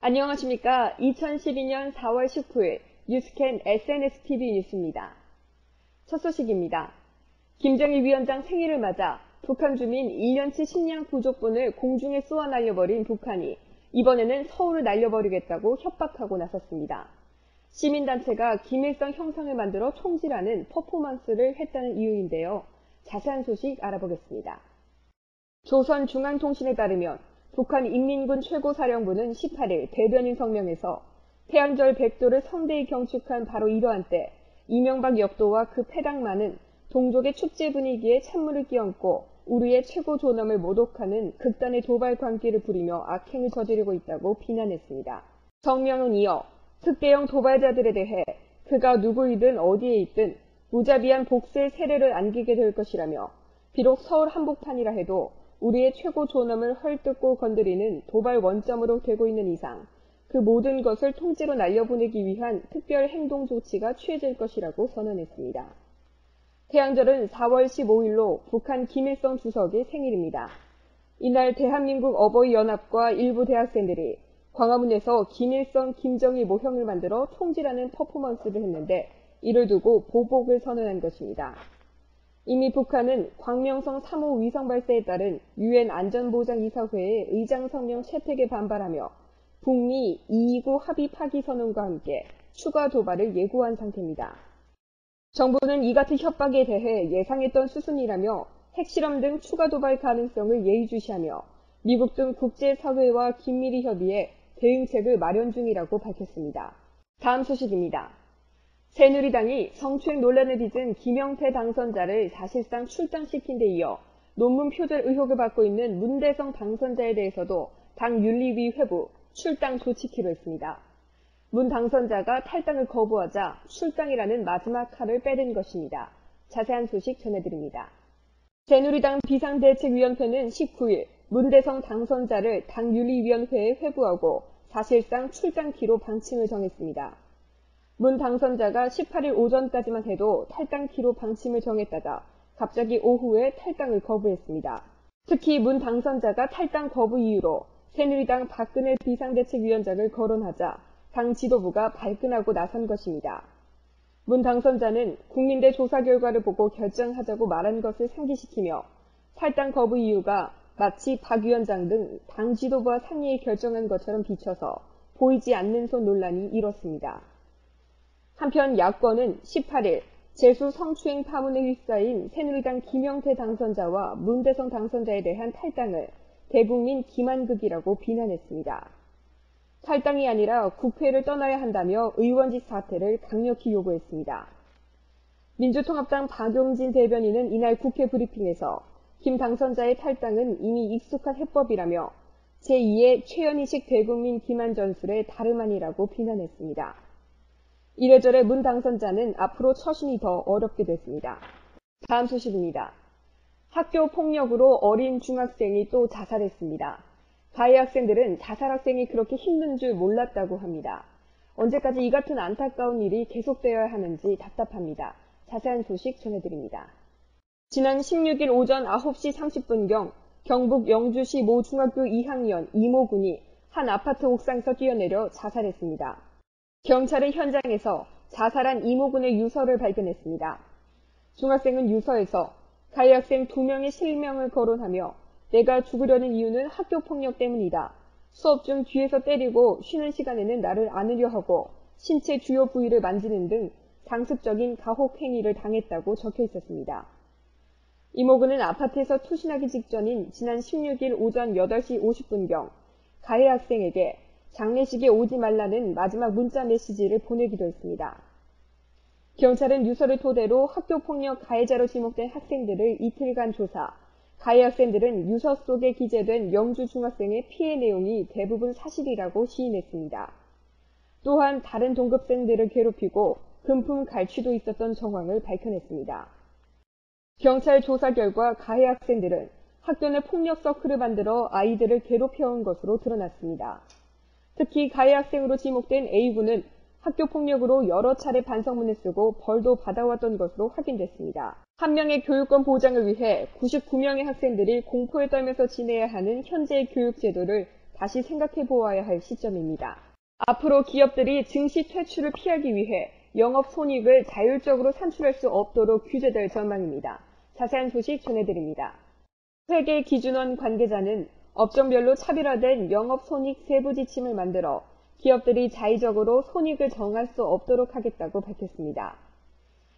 안녕하십니까. 2012년 4월 19일 뉴스캔 SNSTV 뉴스입니다. 첫 소식입니다. 김정일 위원장 생일을 맞아 북한 주민 1년치 식량 부족분을 공중에 쏘아 날려버린 북한이 이번에는 서울을 날려버리겠다고 협박하고 나섰습니다. 시민단체가 김일성 형상을 만들어 총질하는 퍼포먼스를 했다는 이유인데요. 자세한 소식 알아보겠습니다. 조선중앙통신에 따르면 북한 인민군 최고사령부는 18일 대변인 성명에서 태양절 100도를 성대히 경축한 바로 이러한 때 이명박 역도와 그 패당만은 동족의 축제 분위기에 찬물을 끼얹고 우리의 최고 존엄을 모독하는 극단의 도발 광기를 부리며 악행을 저지르고 있다고 비난했습니다. 성명은 이어 특대형 도발자들에 대해 그가 누구이든 어디에 있든 무자비한 복수의 세례를 안기게 될 것이라며 비록 서울 한복판이라 해도 우리의 최고 존엄을 헐뜯고 건드리는 도발 원점으로 되고 있는 이상 그 모든 것을 통째로 날려보내기 위한 특별 행동 조치가 취해질 것이라고 선언했습니다. 태양절은 4월 15일로 북한 김일성 주석의 생일입니다. 이날 대한민국 어버이연합과 일부 대학생들이 광화문에서 김일성, 김정일 모형을 만들어 총질하는 퍼포먼스를 했는데 이를 두고 보복을 선언한 것입니다. 이미 북한은 광명성 3호 위성 발사에 따른 유엔 안전보장이사회의 의장 성명 채택에 반발하며 북미 229 합의 파기 선언과 함께 추가 도발을 예고한 상태입니다. 정부는 이 같은 협박에 대해 예상했던 수순이라며 핵실험 등 추가 도발 가능성을 예의주시하며 미국 등 국제사회와 긴밀히 협의해 대응책을 마련 중이라고 밝혔습니다. 다음 소식입니다. 새누리당이 성추행 논란을 빚은 김영태 당선자를 사실상 출당시킨 데 이어 논문 표절 의혹을 받고 있는 문대성 당선자에 대해서도 당 윤리위 회부 출당 조치키로 했습니다. 문 당선자가 탈당을 거부하자 출당이라는 마지막 칼을 빼든 것입니다. 자세한 소식 전해드립니다. 새누리당 비상대책위원회는 19일 문대성 당선자를 당 윤리위원회에 회부하고 사실상 출당키로 방침을 정했습니다. 문 당선자가 18일 오전까지만 해도 탈당키로 방침을 정했다가 갑자기 오후에 탈당을 거부했습니다. 특히 문 당선자가 탈당 거부 이유로 새누리당 박근혜 비상대책위원장을 거론하자 당 지도부가 발끈하고 나선 것입니다. 문 당선자는 국민대 조사 결과를 보고 결정하자고 말한 것을 상기시키며 탈당 거부 이유가 마치 박 위원장 등 당 지도부와 상의해 결정한 것처럼 비춰서 보이지 않는 손 논란이 일었습니다. 한편 야권은 18일 재수 성추행 파문에 휩싸인 새누리당 김영태 당선자와 문대성 당선자에 대한 탈당을 대국민 기만극이라고 비난했습니다. 탈당이 아니라 국회를 떠나야 한다며 의원직 사퇴를 강력히 요구했습니다. 민주통합당 박용진 대변인은 이날 국회 브리핑에서 김 당선자의 탈당은 이미 익숙한 해법이라며 제2의 최연희식 대국민 기만 전술의 다름 아니라고 비난했습니다. 이래저래 문 당선자는 앞으로 처신이 더 어렵게 됐습니다. 다음 소식입니다. 학교 폭력으로 어린 중학생이 또 자살했습니다. 가해 학생들은 자살 학생이 그렇게 힘든 줄 몰랐다고 합니다. 언제까지 이 같은 안타까운 일이 계속되어야 하는지 답답합니다. 자세한 소식 전해드립니다. 지난 16일 오전 9시 30분경 경북 영주시 모 중학교 2학년 이모 군이 한 아파트 옥상에서 뛰어내려 자살했습니다. 경찰은 현장에서 자살한 이모 군의 유서를 발견했습니다. 중학생은 유서에서 가해 학생 2명의 실명을 거론하며 내가 죽으려는 이유는 학교폭력 때문이다. 수업 중 뒤에서 때리고 쉬는 시간에는 나를 안으려 하고 신체 주요 부위를 만지는 등 상습적인 가혹 행위를 당했다고 적혀 있었습니다. 이모 군은 아파트에서 투신하기 직전인 지난 16일 오전 8시 50분경 가해 학생에게 장례식에 오지 말라는 마지막 문자 메시지를 보내기도 했습니다. 경찰은 유서를 토대로 학교폭력 가해자로 지목된 학생들을 이틀간 조사, 가해 학생들은 유서 속에 기재된 영주 중학생의 피해 내용이 대부분 사실이라고 시인했습니다. 또한 다른 동급생들을 괴롭히고 금품 갈취도 있었던 정황을 밝혀냈습니다. 경찰 조사 결과 가해 학생들은 학교 내 폭력 서클을 만들어 아이들을 괴롭혀온 것으로 드러났습니다. 특히 가해 학생으로 지목된 A군은 학교폭력으로 여러 차례 반성문을 쓰고 벌도 받아왔던 것으로 확인됐습니다. 한 명의 교육권 보장을 위해 99명의 학생들이 공포에 떨면서 지내야 하는 현재의 교육 제도를 다시 생각해 보아야 할 시점입니다. 앞으로 기업들이 증시 퇴출을 피하기 위해 영업 손익을 자율적으로 산출할 수 없도록 규제될 전망입니다. 자세한 소식 전해드립니다. 회계기준원 관계자는 업종별로 차별화된 영업 손익 세부 지침을 만들어 기업들이 자의적으로 손익을 정할 수 없도록 하겠다고 밝혔습니다.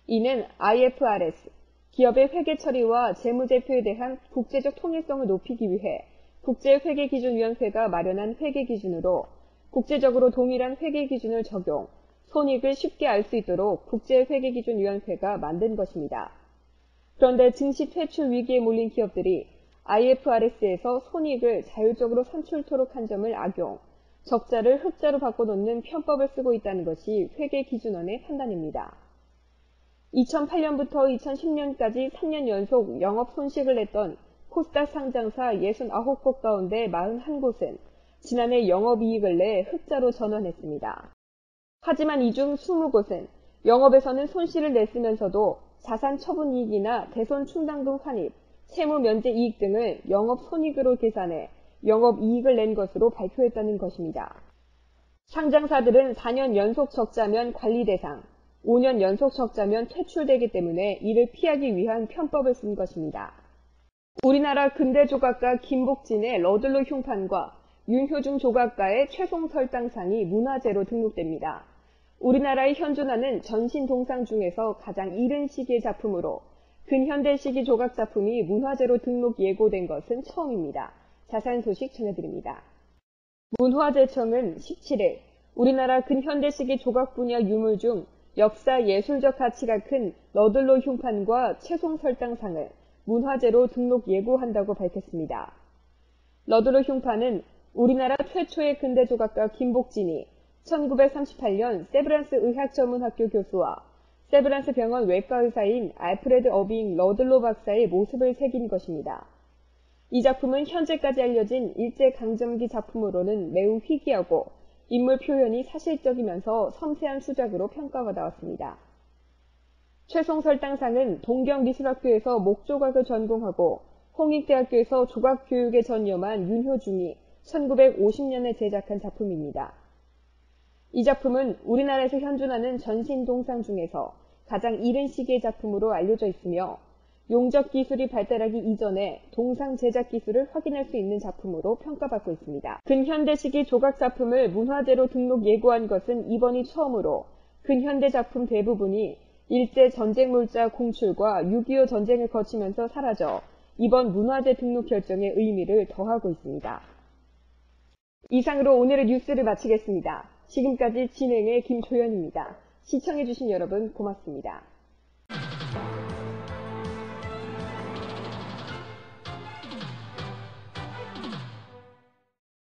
이는 IFRS, 기업의 회계 처리와 재무제표에 대한 국제적 통일성을 높이기 위해 국제회계기준위원회가 마련한 회계기준으로 국제적으로 동일한 회계기준을 적용, 손익을 쉽게 알 수 있도록 국제회계기준위원회가 만든 것입니다. 그런데 증시 퇴출 위기에 몰린 기업들이 IFRS에서 손익을 자율적으로 산출토록 한 점을 악용, 적자를 흑자로 바꿔놓는 편법을 쓰고 있다는 것이 회계기준원의 판단입니다. 2008년부터 2010년까지 3년 연속 영업 손실을 냈던 코스닥 상장사 69곳 가운데 41곳은 지난해 영업이익을 내 흑자로 전환했습니다. 하지만 이 중 20곳은 영업에서는 손실을 냈으면서도 자산 처분이익이나 대손 충당금 환입, 채무 면제 이익 등을 영업 손익으로 계산해 영업이익을 낸 것으로 발표했다는 것입니다. 상장사들은 4년 연속 적자면 관리 대상, 5년 연속 적자면 퇴출되기 때문에 이를 피하기 위한 편법을 쓴 것입니다. 우리나라 근대 조각가 김복진의 러들로 흉판과 윤효중 조각가의 최송설당상이 문화재로 등록됩니다. 우리나라의 현존하는 전신동상 중에서 가장 이른 시기의 작품으로 근현대 시기 조각 작품이 문화재로 등록 예고된 것은 처음입니다. 자세한 소식 전해드립니다. 문화재청은 17일 우리나라 근현대 시기 조각 분야 유물 중 역사 예술적 가치가 큰 러들로 흉판과 최송설당상을 문화재로 등록 예고한다고 밝혔습니다. 러들로 흉판은 우리나라 최초의 근대 조각가 김복진이 1938년 세브란스 의학전문학교 교수와 세브란스 병원 외과의사인 알프레드 어빙 러들로 박사의 모습을 새긴 것입니다. 이 작품은 현재까지 알려진 일제강점기 작품으로는 매우 희귀하고 인물 표현이 사실적이면서 섬세한 수작으로 평가받아왔습니다. 최송설당상은 동경미술학교에서 목조각을 전공하고 홍익대학교에서 조각교육에 전념한 윤효중이 1950년에 제작한 작품입니다. 이 작품은 우리나라에서 현존하는 전신동상 중에서 가장 이른 시기의 작품으로 알려져 있으며 용접 기술이 발달하기 이전에 동상 제작 기술을 확인할 수 있는 작품으로 평가받고 있습니다. 근현대 시기 조각 작품을 문화재로 등록 예고한 것은 이번이 처음으로 근현대 작품 대부분이 일제 전쟁 물자 공출과 6.25 전쟁을 거치면서 사라져 이번 문화재 등록 결정의 의미를 더하고 있습니다. 이상으로 오늘의 뉴스를 마치겠습니다. 지금까지 진행의 김조연입니다. 시청해주신 여러분 고맙습니다.